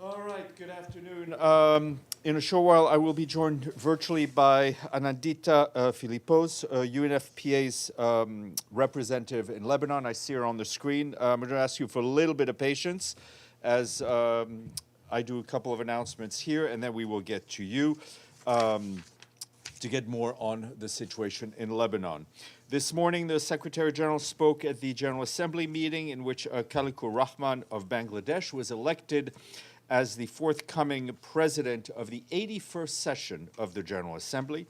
All right, good afternoon. In a short while, I will be joined virtually by Anandita Philippos, UNFPA's representative in Lebanon. I see her on the screen. I'm going to ask you for a little bit of patience as I do a couple of announcements here, and then we will get to you to get more on the situation in Lebanon. This morning, the Secretary General spoke at the General Assembly meeting in which Khalilur Rahman of Bangladesh was elected as the forthcoming president of the 81st session of the General Assembly.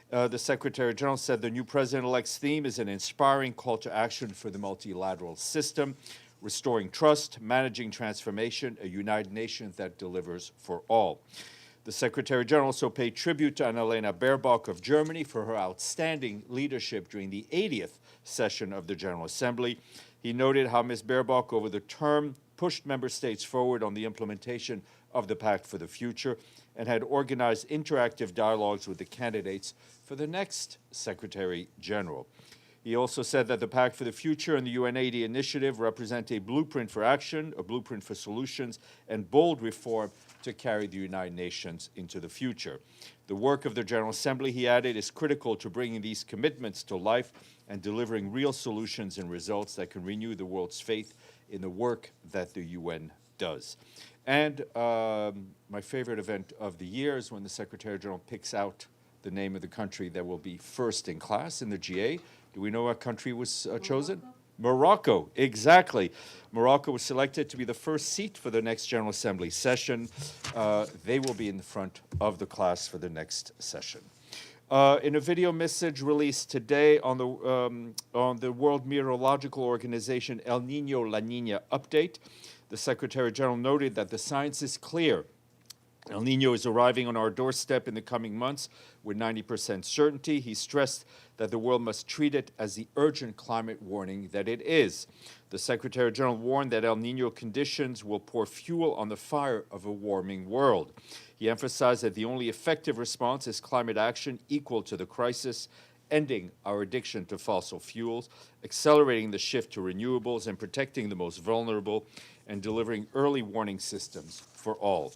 The Secretary General said the new president-elect's theme is an inspiring call to action for the multilateral system, restoring trust, managing transformation, a United Nations that delivers for all. The Secretary General also paid tribute to Annalena Baerbock of Germany for her outstanding leadership during the 80th session of the General Assembly. He noted how Ms. Baerbock, over the term, pushed member states forward on the implementation of the Pact for the Future and had organized interactive dialogues with the candidates for the next Secretary General. He also said that the Pact for the Future and the UN80 initiative represent a blueprint for action, a blueprint for solutions, and bold reform to carry the United Nations into the future. The work of the General Assembly, he added, is critical to bringing these commitments to life and delivering real solutions and results that can renew the world's faith in the work that the UN does. And my favorite event of the year is when the Secretary General picks out the name of the country that will be first in class in the GA. Do we know what country was chosen? Morocco, exactly. Morocco was selected to be the first seat for the next General Assembly session. They will be in the front of the class for the next session. In a video message released today on the World Meteorological Organization El Niño, La Niña update, the Secretary General noted that the science is clear. El Niño is arriving on our doorstep in the coming months with 90% certainty. He stressed that the world must treat it as the urgent climate warning that it is. The Secretary General warned that El Niño conditions will pour fuel on the fire of a warming world. He emphasized that the only effective response is climate action equal to the crisis, ending our addiction to fossil fuels, accelerating the shift to renewables, and protecting the most vulnerable, and delivering early warning systems for all.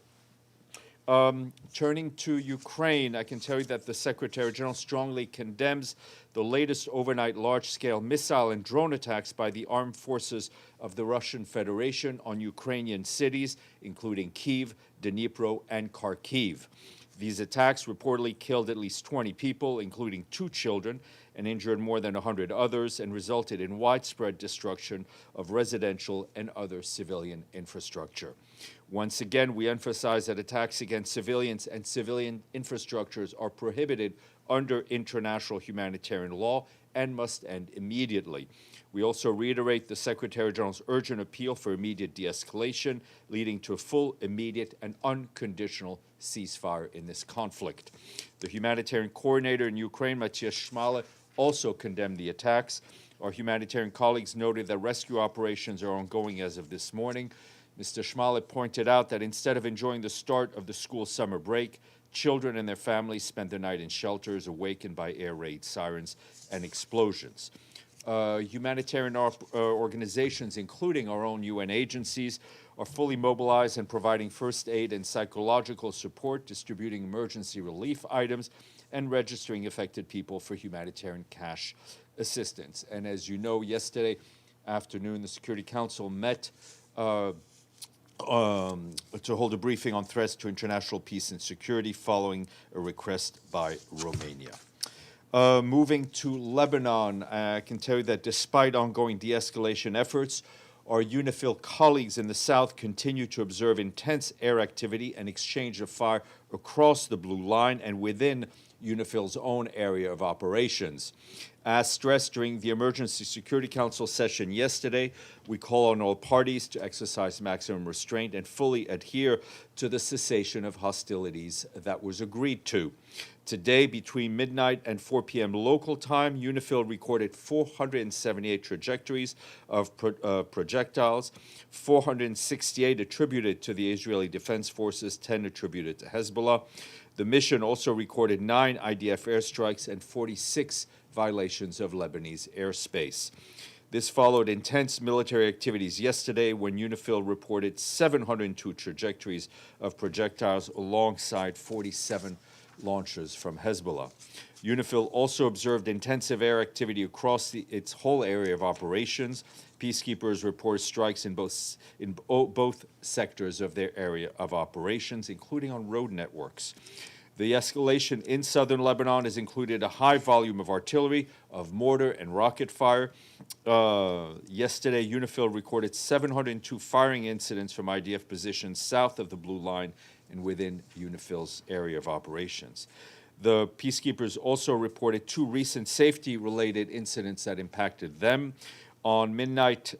Turning to Ukraine, I can tell you that the Secretary General strongly condemns the latest overnight large-scale missile and drone attacks by the armed forces of the Russian Federation on Ukrainian cities, including Kyiv, Dnipro, and Kharkiv. These attacks reportedly killed at least 20 people, including 2 children, and injured more than 100 others, and resulted in widespread destruction of residential and other civilian infrastructure. Once again, we emphasize that attacks against civilians and civilian infrastructures are prohibited under international humanitarian law and must end immediately. We also reiterate the Secretary General's urgent appeal for immediate de-escalation, leading to a full, immediate, and unconditional ceasefire in this conflict. The humanitarian coordinator in Ukraine, Matthias Schmale, also condemned the attacks. Our humanitarian colleagues noted that rescue operations are ongoing as of this morning. Mr. Schmale pointed out that instead of enjoying the start of the school summer break, children and their families spent the night in shelters, awakened by air raid sirens and explosions. Humanitarian organizations, including our own UN agencies, are fully mobilized and providing first aid and psychological support, distributing emergency relief items, and registering affected people for humanitarian cash assistance. And as you know, yesterday afternoon, the Security Council met to hold a briefing on threats to international peace and security following a request by Romania. Moving to Lebanon, I can tell you that despite ongoing de-escalation efforts, our UNIFIL colleagues in the south continue to observe intense air activity and exchange of fire across the Blue Line and within UNIFIL's own area of operations. As stressed during the Emergency Security Council session yesterday, we call on all parties to exercise maximum restraint and fully adhere to the cessation of hostilities that was agreed to. Today, between midnight and 4 p.m. local time, UNIFIL recorded 478 trajectories of projectiles, 468 attributed to the Israeli Defense Forces, 10 attributed to Hezbollah. The mission also recorded 9 IDF airstrikes and 46 violations of Lebanese airspace. This followed intense military activities yesterday when UNIFIL reported 702 trajectories of projectiles alongside 47 launches from Hezbollah. UNIFIL also observed intensive air activity across its whole area of operations. Peacekeepers report strikes in both sectors of their area of operations, including on road networks. The escalation in southern Lebanon has included a high volume of artillery, of mortar and rocket fire. Yesterday, UNIFIL recorded 702 firing incidents from IDF positions south of the Blue Line and within UNIFIL's area of operations. The peacekeepers also reported 2 recent safety-related incidents that impacted them. On the night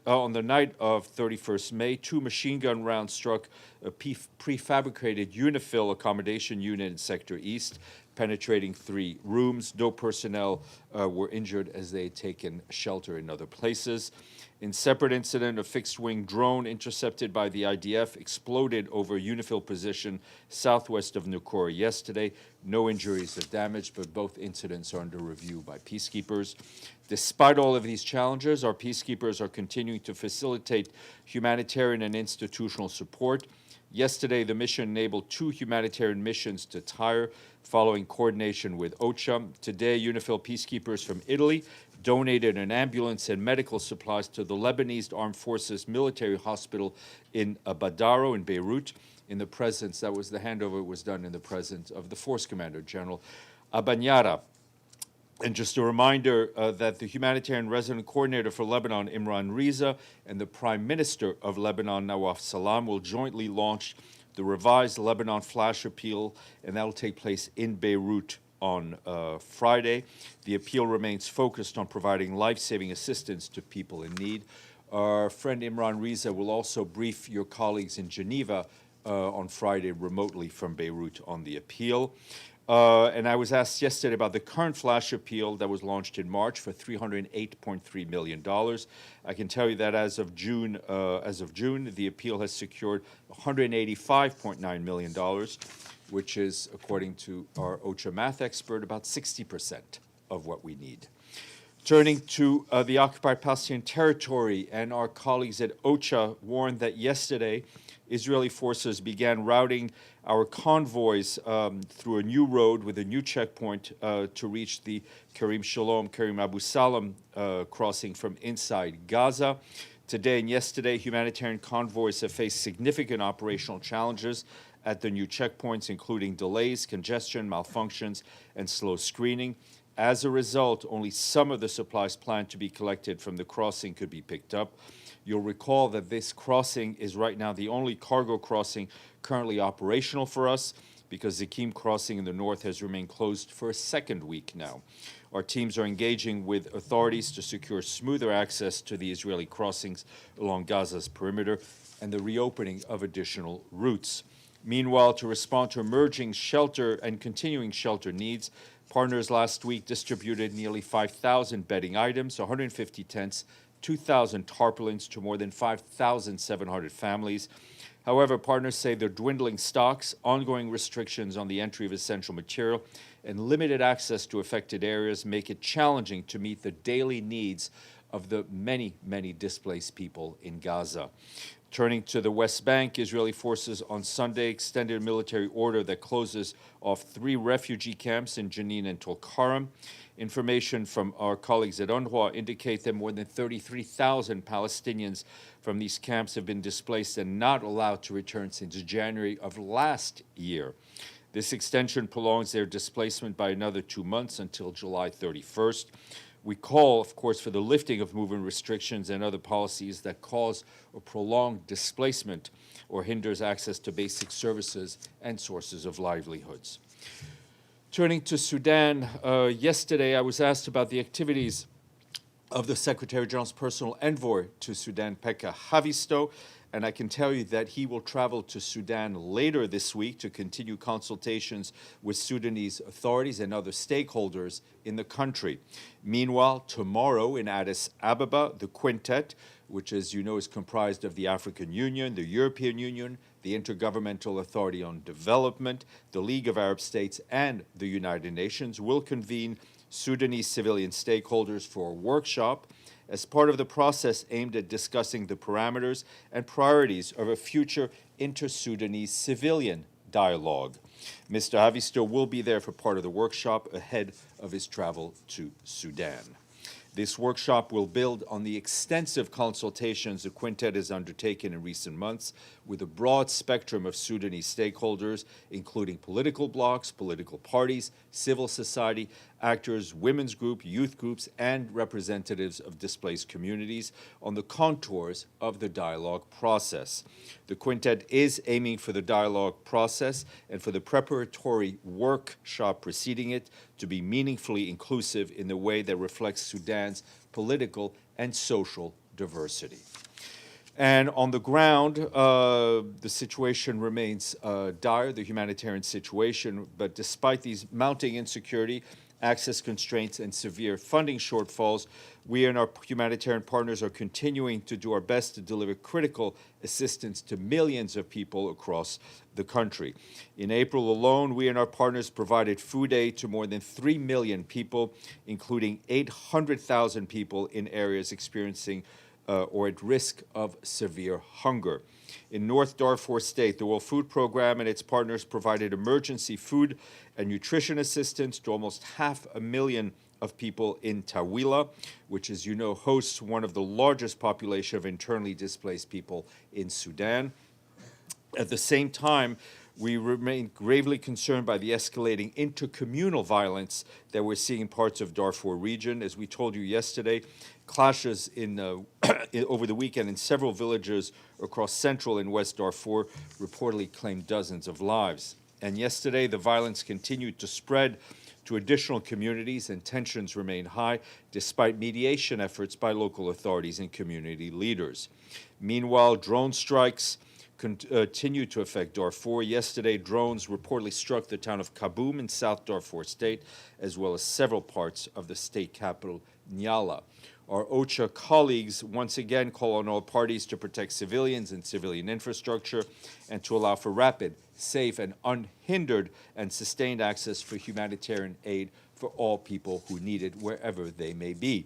of 31st May, 2 machine gun rounds struck a prefabricated UNIFIL accommodation unit in Sector East, penetrating 3 rooms. No personnel were injured as they had taken shelter in other places. In separate incident, a fixed-wing drone intercepted by the IDF exploded over UNIFIL position southwest of Nukora yesterday. No injuries or damage, but both incidents are under review by peacekeepers. Despite all of these challenges, our peacekeepers are continuing to facilitate humanitarian and institutional support. Yesterday, the mission enabled 2 humanitarian missions to Tyre following coordination with OCHA. Today, UNIFIL peacekeepers from Italy donated an ambulance and medical supplies to the Lebanese Armed Forces Military Hospital in Badaro in Beirut. In the presence, the handover was done in the presence of the Force Commander, General Abanyara. And just a reminder that the Humanitarian Resident Coordinator for Lebanon, Imran Riza, and the Prime Minister of Lebanon, Nawaf Salam, will jointly launch the revised Lebanon Flash Appeal, and that will take place in Beirut on Friday. The appeal remains focused on providing life-saving assistance to people in need. Our friend Imran Riza will also brief your colleagues in Geneva on Friday remotely from Beirut on the appeal. And I was asked yesterday about the current flash appeal that was launched in March for $308.3 million. I can tell you that as of June, the appeal has secured $185.9 million, which is, according to our OCHA math expert, about 60% of what we need. Turning to the occupied Palestinian territory, and our colleagues at OCHA warned that yesterday Israeli forces began routing our convoys through a new road with a new checkpoint to reach the Karim Abu Salam crossing from inside Gaza. Today and yesterday, humanitarian convoys have faced significant operational challenges at the new checkpoints, including delays, congestion, malfunctions, and slow screening. As a result, only some of the supplies planned to be collected from the crossing could be picked up. You'll recall that this crossing is right now the only cargo crossing currently operational for us, because Zakim crossing in the north has remained closed for a second week now. Our teams are engaging with authorities to secure smoother access to the Israeli crossings along Gaza's perimeter and the reopening of additional routes. Meanwhile, to respond to emerging shelter and continuing shelter needs, partners last week distributed nearly 5,000 bedding items, 150 tents, 2,000 tarpaulins to more than 5,700 families. However, partners say their dwindling stocks, ongoing restrictions on the entry of essential material, and limited access to affected areas make it challenging to meet the daily needs of the many, many displaced people in Gaza. Turning to the West Bank, Israeli forces on Sunday extended a military order that closes off 3 refugee camps in Jenin and Tulkarem. Information from our colleagues at UNRWA indicate that more than 33,000 Palestinians from these camps have been displaced and not allowed to return since January of last year. This extension prolongs their displacement by another 2 months until July 31st. We call, of course, for the lifting of movement restrictions and other policies that cause or prolong displacement or hinders access to basic services and sources of livelihoods. Turning to Sudan, yesterday I was asked about the activities of the Secretary General's personal envoy to Sudan, Pekka Haavisto, and I can tell you that he will travel to Sudan later this week to continue consultations with Sudanese authorities and other stakeholders in the country. Meanwhile, tomorrow in Addis Ababa, the quintet, which as you know is comprised of the African Union, the European Union, the Intergovernmental Authority on Development, the League of Arab States, and the United Nations, will convene Sudanese civilian stakeholders for a workshop as part of the process aimed at discussing the parameters and priorities of a future inter-Sudanese civilian dialogue. Mr. Havisto will be there for part of the workshop ahead of his travel to Sudan. This workshop will build on the extensive consultations the Quintet has undertaken in recent months with a broad spectrum of Sudanese stakeholders, including political blocs, political parties, civil society, actors, women's groups, youth groups, and representatives of displaced communities on the contours of the dialogue process. The Quintet is aiming for the dialogue process and for the preparatory workshop preceding it to be meaningfully inclusive in the way that reflects Sudan's political and social diversity. And on the ground, the situation remains dire, the humanitarian situation, but despite these mounting insecurity, access constraints, and severe funding shortfalls, we and our humanitarian partners are continuing to do our best to deliver critical assistance to millions of people across the country. In April alone, we and our partners provided food aid to more than 3 million people, including 800,000 people in areas experiencing or at risk of severe hunger. In North Darfur State, the World Food Program and its partners provided emergency food and nutrition assistance to almost 500,000 of people in Tawila, which, as you know, hosts one of the largest population of internally displaced people in Sudan. At the same time, we remain gravely concerned by the escalating intercommunal violence that we're seeing in parts of Darfur region. As we told you yesterday, clashes over the weekend in several villages across central and west Darfur reportedly claimed dozens of lives. And yesterday, the violence continued to spread to additional communities, and tensions remain high despite mediation efforts by local authorities and community leaders. Meanwhile, drone strikes continue to affect Darfur. Yesterday, drones reportedly struck the town of Kaboom in South Darfur State, as well as several parts of the state capital, Nyala. Our OCHA colleagues once again call on all parties to protect civilians and civilian infrastructure and to allow for rapid, safe, and unhindered and sustained access for humanitarian aid for all people who need it, wherever they may be.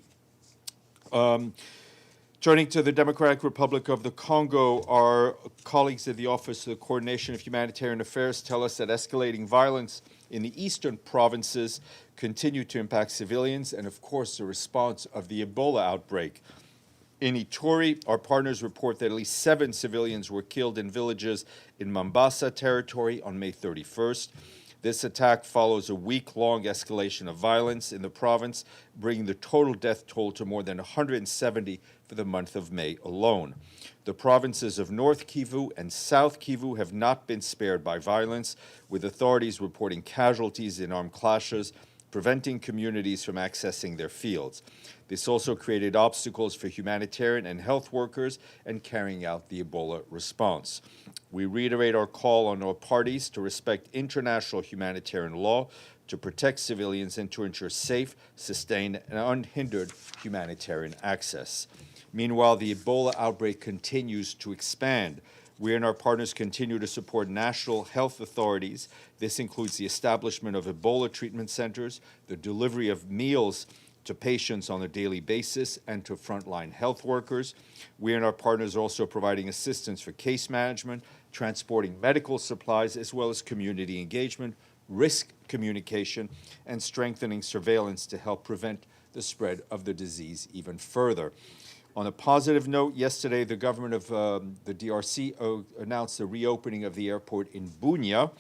Turning to the Democratic Republic of the Congo, our colleagues at the Office of the Coordination of Humanitarian Affairs tell us that escalating violence in the eastern provinces continue to impact civilians and, of course, the response of the Ebola outbreak. In Ituri, our partners report that at least 7 civilians were killed in villages in Mombasa territory on May 31st. This attack follows a week-long escalation of violence in the province, bringing the total death toll to more than 170 for the month of May alone. The provinces of North Kivu and South Kivu have not been spared by violence, with authorities reporting casualties in armed clashes, preventing communities from accessing their fields. This also created obstacles for humanitarian and health workers and carrying out the Ebola response. We reiterate our call on all parties to respect international humanitarian law, to protect civilians, and to ensure safe, sustained, and unhindered humanitarian access. Meanwhile, the Ebola outbreak continues to expand. We and our partners continue to support national health authorities. This includes the establishment of Ebola treatment centers, the delivery of meals to patients on a daily basis, and to frontline health workers. We and our partners are also providing assistance for case management, transporting medical supplies, as well as community engagement, risk communication, and strengthening surveillance to help prevent the spread of the disease even further. On a positive note, yesterday the government of the DRC announced the reopening of the airport in Bunia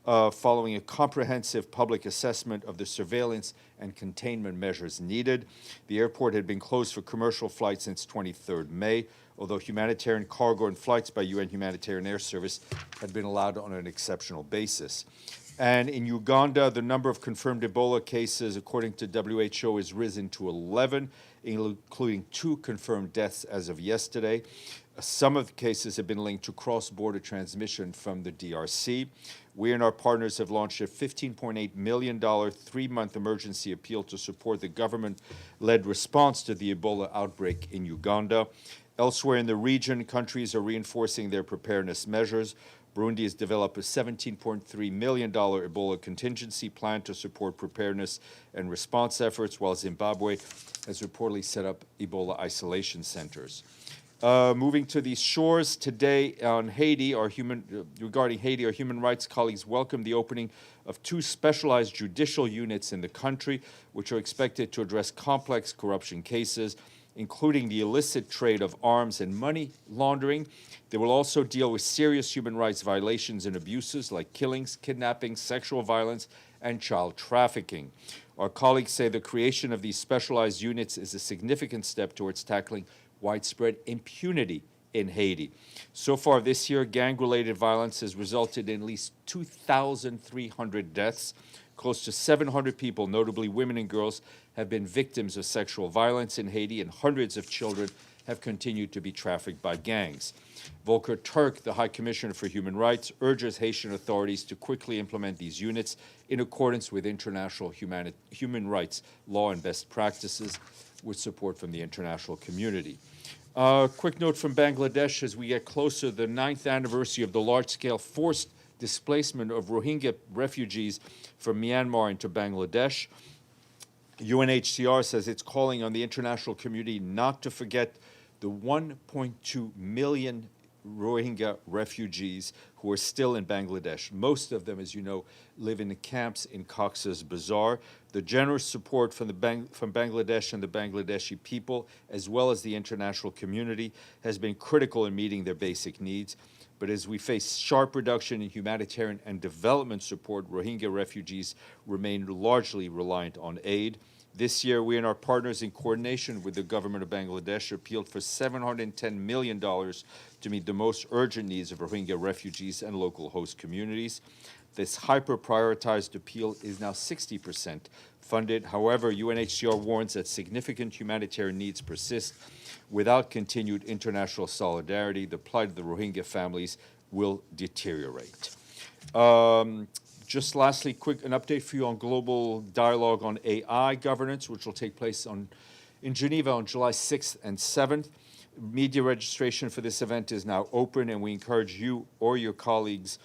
following a comprehensive public assessment of the surveillance and containment measures needed. The airport had been closed for commercial flights since 23rd May, although humanitarian cargo and flights by UN Humanitarian Air Service had been allowed on an exceptional basis. And in Uganda, the number of confirmed Ebola cases, according to WHO, has risen to 11, including 2 confirmed deaths as of yesterday. Some of the cases have been linked to cross-border transmission from the DRC. We and our partners have launched a $15.8 million 3-month emergency appeal to support the government-led response to the Ebola outbreak in Uganda. Elsewhere in the region, countries are reinforcing their preparedness measures. Burundi has developed a $17.3 million Ebola contingency plan to support preparedness and response efforts, while Zimbabwe has reportedly set up Ebola isolation centers. Moving to these shores, today on Haiti, regarding Haiti, our human rights colleagues welcome the opening of 2 specialized judicial units in the country, which are expected to address complex corruption cases, including the illicit trade of arms and money laundering. They will also deal with serious human rights violations and abuses like killings, kidnapping, sexual violence, and child trafficking. Our colleagues say the creation of these specialized units is a significant step towards tackling widespread impunity in Haiti. So far this year, gang-related violence has resulted in at least 2,300 deaths. Close to 700 people, notably women and girls, have been victims of sexual violence in Haiti, and hundreds of children have continued to be trafficked by gangs. Volker Turk, the High Commissioner for Human Rights, urges Haitian authorities to quickly implement these units in accordance with international human rights law and best practices, with support from the international community. Quick note from Bangladesh: as we get closer to the 9th anniversary of the large-scale forced displacement of Rohingya refugees from Myanmar into Bangladesh, UNHCR says it's calling on the international community not to forget the 1.2 million Rohingya refugees who are still in Bangladesh. Most of them, as you know, live in the camps in Cox's Bazar. The generous support from Bangladesh and the Bangladeshi people, as well as the international community, has been critical in meeting their basic needs. But as we face sharp reduction in humanitarian and development support, Rohingya refugees remain largely reliant on aid. This year, we and our partners, in coordination with the government of Bangladesh, appealed for $710 million to meet the most urgent needs of Rohingya refugees and local host communities. This hyper-prioritized appeal is now 60% funded. However, UNHCR warns that significant humanitarian needs persist. Without continued international solidarity, the plight of the Rohingya families will deteriorate. Just lastly, an update for you on global dialogue on AI governance, which will take place in Geneva on July 6th and 7th. Media registration for this event is now open, and we encourage you or your colleagues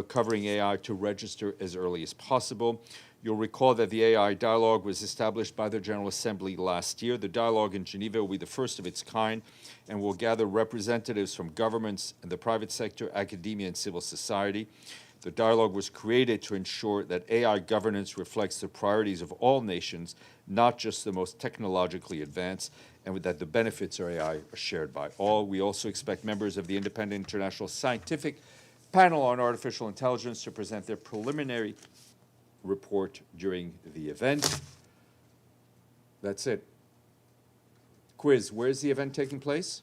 covering AI to register as early as possible. You'll recall that the AI dialogue was established by the General Assembly last year. The dialogue in Geneva will be the first of its kind and will gather representatives from governments and the private sector, academia, and civil society. The dialogue was created to ensure that AI governance reflects the priorities of all nations, not just the most technologically advanced, and that the benefits of AI are shared by all. We also expect members of the Independent International Scientific Panel on Artificial Intelligence to present their preliminary report during the event. That's it. Quiz: where is the event taking place?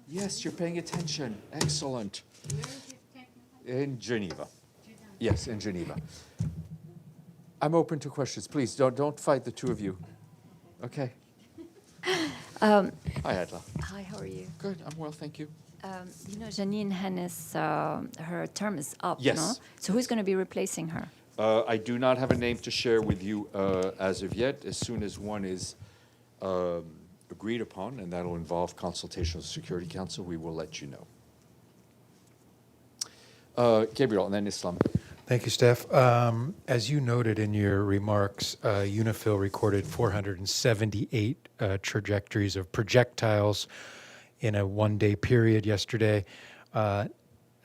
Yes, you're paying attention. Excellent. In Geneva. Yes, in Geneva. I'm open to questions. Please don't fight, the two of you. Okay. Hi, Adla. Hi, how are you? Good. I'm well, thank you. You know, Janine Hennis, her term is up, Yes. no? So who's going to be replacing her? I do not have a name to share with you as of yet. As soon as one is agreed upon, and that'll involve consultation with the Security Council, we will let you know. Gabriel, and then Islam. Thank you, Steph. As you noted in your remarks, UNIFIL recorded 478 trajectories of projectiles in a one-day period yesterday,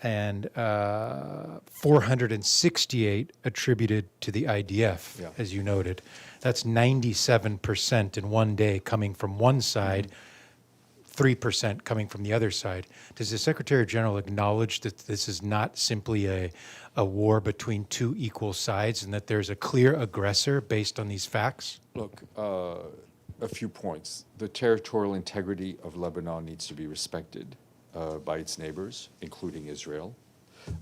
and 468 attributed to the IDF, as you noted. That's 97% in one day coming from one side, 3% coming from the other side. Does the Secretary General acknowledge that this is not simply a war between two equal sides and that there's a clear aggressor based on these facts? Look, a few points. The territorial integrity of Lebanon needs to be respected by its neighbors, including Israel.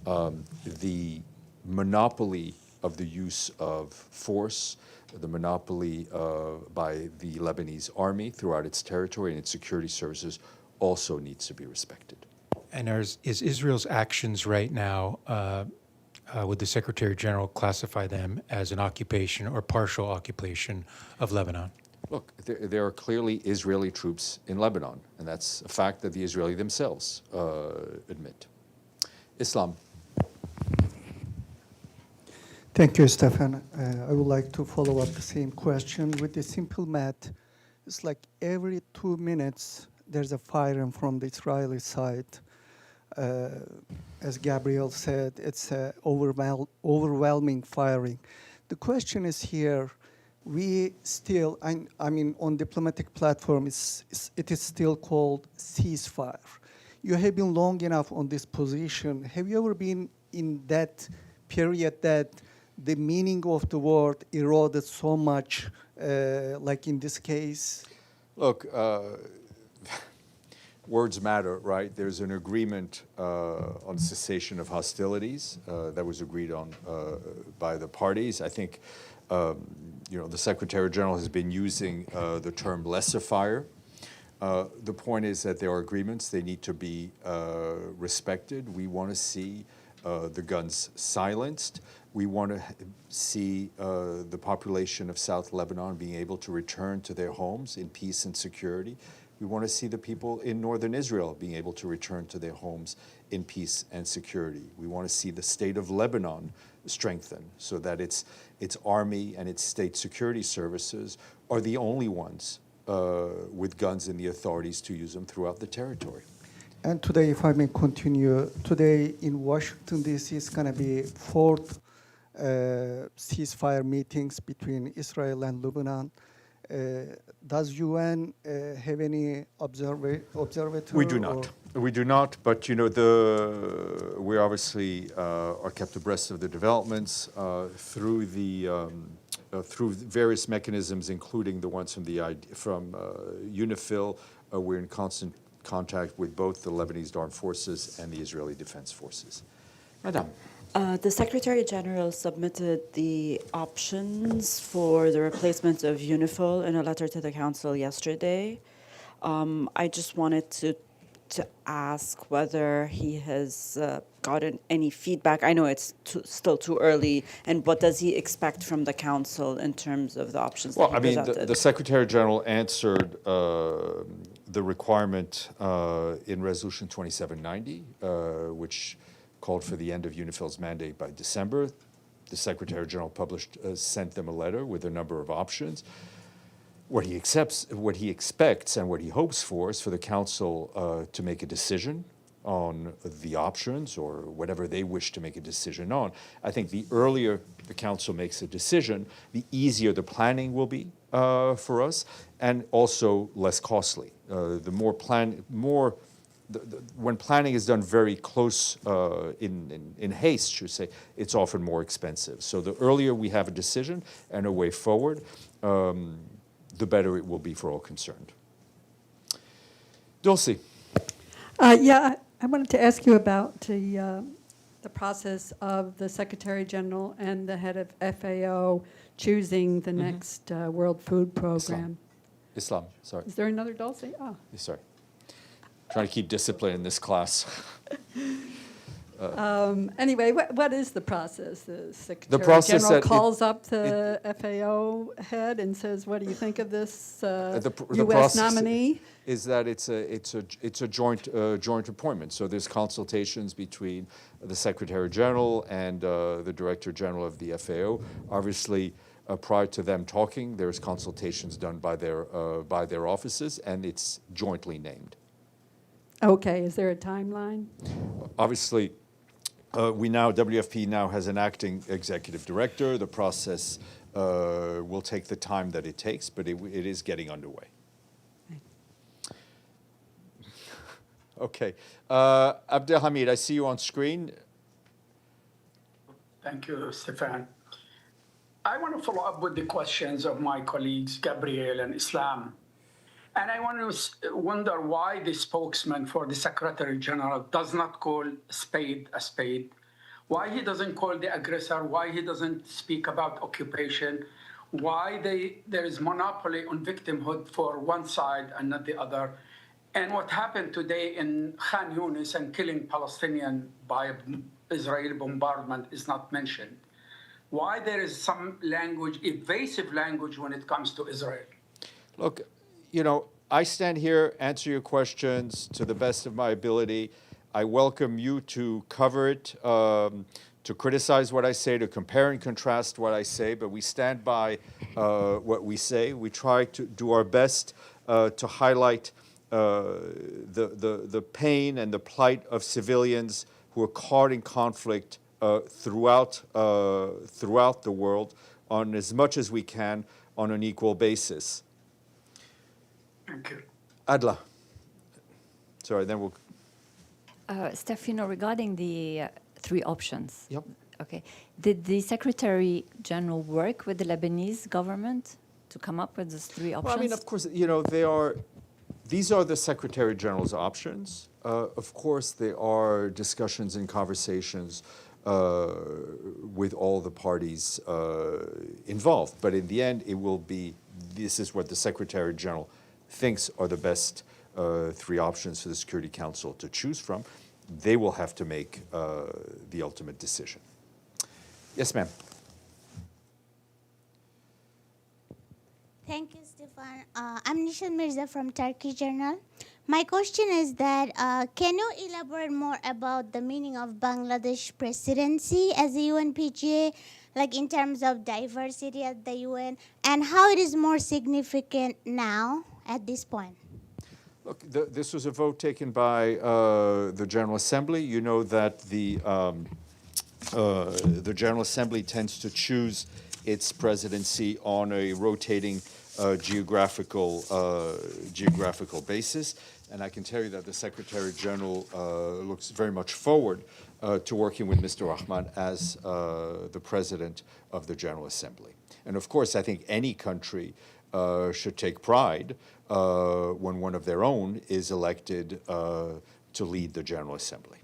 The monopoly of the use of force, the monopoly by the Lebanese army throughout its territory and its security services also needs to be respected. And is Israel's actions right now, would the Secretary General classify them as an occupation or partial occupation of Lebanon? Look, there are clearly Israeli troops in Lebanon, and that's a fact that the Israeli themselves admit. Islam. Thank you, Stéphane. I would like to follow up the same question with the simple math. It's like every 2 minutes, there's a firing from the Israeli side. As Gabriel said, it's overwhelming firing. The question is here, we still, I mean, on diplomatic platform, it is still called ceasefire. You have been long enough on this position. Have you ever been in that period that the meaning of the word eroded so much, like in this case? Look, words matter, right? There's an agreement on cessation of hostilities that was agreed on by the parties. I think, the Secretary General has been using the term laissez-faire. The point is that there are agreements. They need to be respected. We want to see the guns silenced. We want to see the population of South Lebanon being able to return to their homes in peace and security. We want to see the people in northern Israel being able to return to their homes in peace and security. We want to see the state of Lebanon strengthened so that its army and its state security services are the only ones with guns and the authorities to use them throughout the territory. And today, if I may continue, today in Washington, D.C. is going to be fourth ceasefire meetings between Israel and Lebanon. Does UN have any observatory? We do not. We do not, but we obviously are kept abreast of the developments through various mechanisms, including the ones from UNIFIL. We're in constant contact with both the Lebanese Armed Forces and the Israeli Defense Forces. Madame. The Secretary General submitted the options for the replacement of UNIFIL in a letter to the Council yesterday. I just wanted to ask whether he has gotten any feedback. I know it's still too early, and what does he expect from the Council in terms of the options that he presented? The Secretary General answered the requirement in Resolution 2790, which called for the end of UNIFIL's mandate by December. The Secretary General sent them a letter with a number of options. What he expects, and what he hopes for is for the Council to make a decision on the options or whatever they wish to make a decision on. I think the earlier the Council makes a decision, the easier the planning will be for us, and also less costly. When planning is done very close in haste, should say, it's often more expensive. So the earlier we have a decision and a way forward, the better it will be for all concerned. Dulcie. I wanted to ask you about the process of the Secretary General and the head of FAO choosing the next World Food Program. Islam, sorry. Is there another Dulcie? Oh. Sorry. Trying to keep discipline in this class. Anyway, what is the process? The Secretary General calls up the FAO head and says, "What do you think of this U.S. nominee?" Is that it's a joint appointment. So there's consultations between the Secretary General and the Director General of the FAO. Obviously, prior to them talking, there's consultations done by their offices, and it's jointly named. Okay. Is there a timeline? Obviously, WFP now has an acting executive director. The process will take the time that it takes, but it is getting underway. Okay. Abdelhamid, I see you on screen. Thank you, Stéphane. I want to follow up with the questions of my colleagues, Gabriel and Islam. And I want to wonder why the spokesman for the Secretary General does not call a spade a spade, why he doesn't call the aggressor, why he doesn't speak about occupation, why there is monopoly on victimhood for one side and not the other. And what happened today in Khan Yunis and killing Palestinian by Israeli bombardment is not mentioned. Why there is some language, evasive language when it comes to Israel? Look, I stand here, answer your questions to the best of my ability. I welcome you to cover it, to criticize what I say, to compare and contrast what I say, but we stand by what we say. We try to do our best to highlight the pain and the plight of civilians who are caught in conflict throughout the world on as much as we can on an equal basis. Thank you. Adla. Sorry, then we'll... Stéphane, regarding the three options. Yep. Okay. Did the Secretary General work with the Lebanese government to come up with those three options? Well, I mean, of course, these are the Secretary General's options. Of course, there are discussions and conversations with all the parties involved. But in the end, it will be, this is what the Secretary General thinks are the best three options for the Security Council to choose from. They will have to make the ultimate decision. Yes, ma'am. Thank you, Stéphane. I'm Nishan Mirza from Turkey Journal. My question is that, can you elaborate more about the meaning of Bangladesh presidency as a UNPGA, like in terms of diversity at the UN, and how it is more significant now at this point? Look, this was a vote taken by the General Assembly. You know that the General Assembly tends to choose its presidency on a rotating geographical basis. And I can tell you that the Secretary General looks very much forward to working with Mr. Rahman as the President of the General Assembly. And of course, I think any country should take pride when one of their own is elected to lead the General Assembly.